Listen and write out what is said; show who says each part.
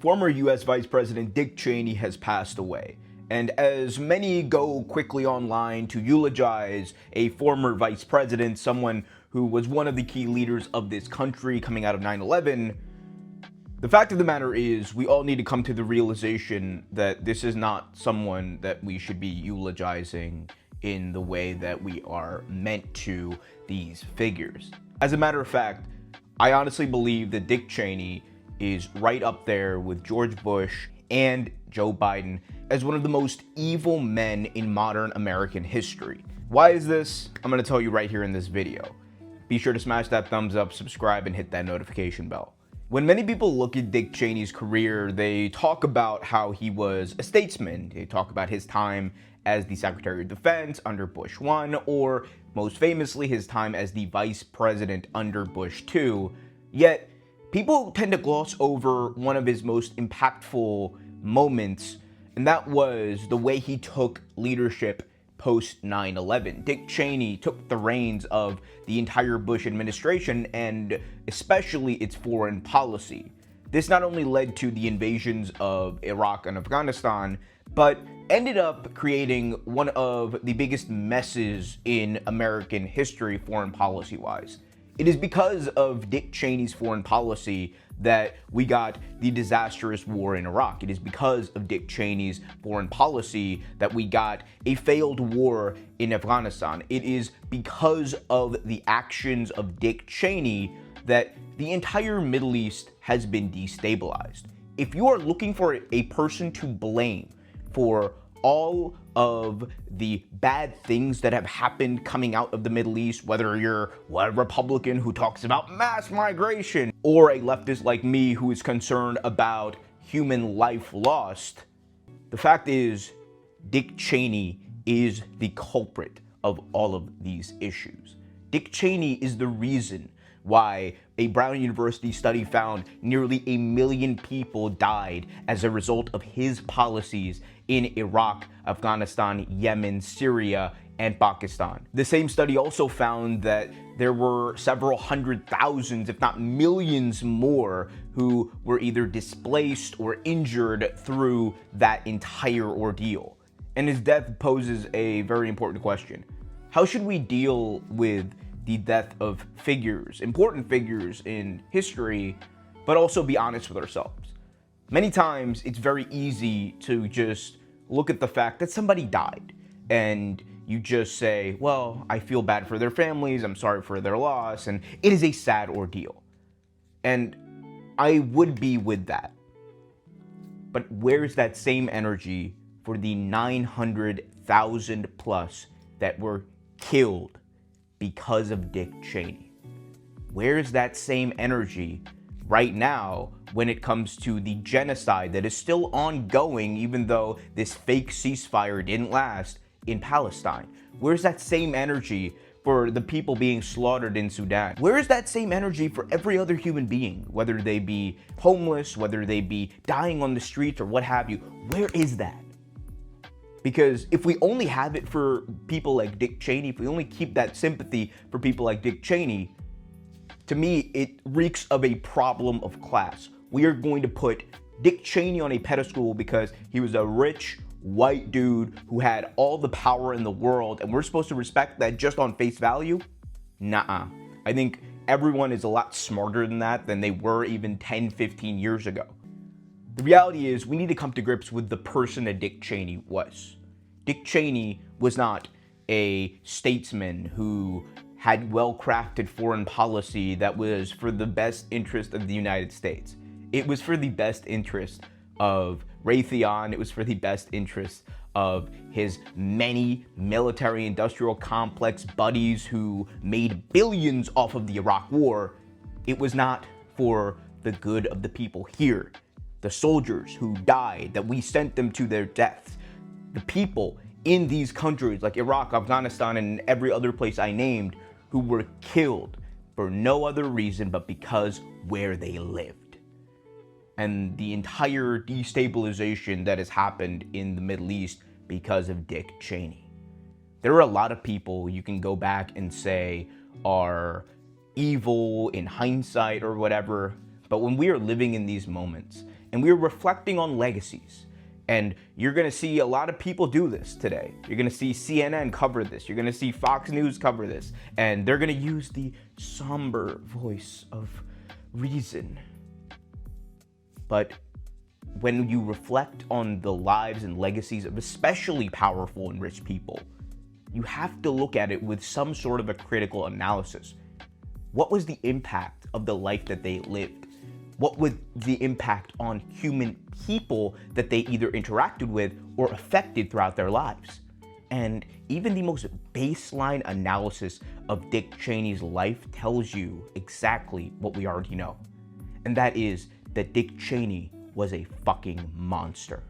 Speaker 1: Former US Vice President Dick Cheney has passed away. And as many go quickly online to eulogize a former vice president, someone who was one of the key leaders of this country coming out of 9/11, the fact of the matter is we all need to come to the realization that this is not someone that we should be eulogizing in the way that we are meant to these figures. As a matter of fact, I honestly believe that Dick Cheney is right up there with George Bush and Joe Biden as one of the most evil men in modern American history. Why is this? I'm going to tell you right here in this video. Be sure to smash that thumbs up, subscribe, and hit that notification bell. When many people look at Dick Cheney's career, they talk about how he was a statesman. They talk about his time as the Secretary of Defense under Bush 1, or most famously, his time as the Vice President under Bush 2. Yet, people tend to gloss over one of his most impactful moments, and that was the way he took leadership post 9/11. Dick Cheney took the reins of the entire Bush administration and especially its foreign policy. This not only led to the invasions of Iraq and Afghanistan, but ended up creating one of the biggest messes in American history foreign policy-wise. It is because of Dick Cheney's foreign policy that we got the disastrous war in Iraq. It is because of Dick Cheney's foreign policy that we got a failed war in Afghanistan. It is because of the actions of Dick Cheney that the entire Middle East has been destabilized. If you are looking for a person to blame for all of the bad things that have happened coming out of the Middle East, whether you're a Republican who talks about mass migration or a leftist like me who is concerned about human life lost, the fact is Dick Cheney is the culprit of all of these issues. Dick Cheney is the reason why a Brown University study found nearly 1 million people died as a result of his policies in Iraq, Afghanistan, Yemen, Syria, and Pakistan. The same study also found that there were several hundred thousands, if not millions more, who were either displaced or injured through that entire ordeal. And his death poses a very important question. How should we deal with the death of figures, important figures in history, but also be honest with ourselves? Many times it's very easy to just look at the fact that somebody died and you just say, well, I feel bad for their families, I'm sorry for their loss, and it is a sad ordeal. And I would be with that. But where's that same energy for the 900,000 plus that were killed because of Dick Cheney? Where's that same energy right now when it comes to the genocide that is still ongoing, even though this fake ceasefire didn't last, in Palestine? Where's that same energy for the people being slaughtered in Sudan? Where is that same energy for every other human being, whether they be homeless, whether they be dying on the streets or what have you? Where is that? Because if we only have it for people like Dick Cheney, if we only keep that sympathy for people like Dick Cheney, to me, it reeks of a problem of class. We are going to put Dick Cheney on a pedestal because he was a rich, white dude who had all the power in the world, and we're supposed to respect that just on face value? Nuh-uh. I think everyone is a lot smarter than that than they were even 10, 15 years ago. The reality is we need to come to grips with the person that Dick Cheney was. Dick Cheney was not a statesman who had well-crafted foreign policy that was for the best interest of the United States. It was for the best interest of Raytheon. It was for the best interest of his many military-industrial complex buddies who made billions off of the Iraq War. It was not for the good of the people here. The soldiers who died, that we sent them to their deaths. The people in these countries like Iraq, Afghanistan, and every other place I named who were killed for no other reason but because where they lived. And the entire destabilization that has happened in the Middle East because of Dick Cheney. There are a lot of people you can go back and say are evil in hindsight or whatever, but when we are living in these moments and we were reflecting on legacies. And you're going to see a lot of people do this today. You're going to see CNN cover this. You're going to see Fox News cover this. And they're going to use the somber voice of reason. But when you reflect on the lives and legacies of especially powerful and rich people, you have to look at it with some sort of a critical analysis. What was the impact of the life that they lived? What was the impact on human people that they either interacted with or affected throughout their lives? And even the most baseline analysis of Dick Cheney's life tells you exactly what we already know. And that is that Dick Cheney was a fucking monster.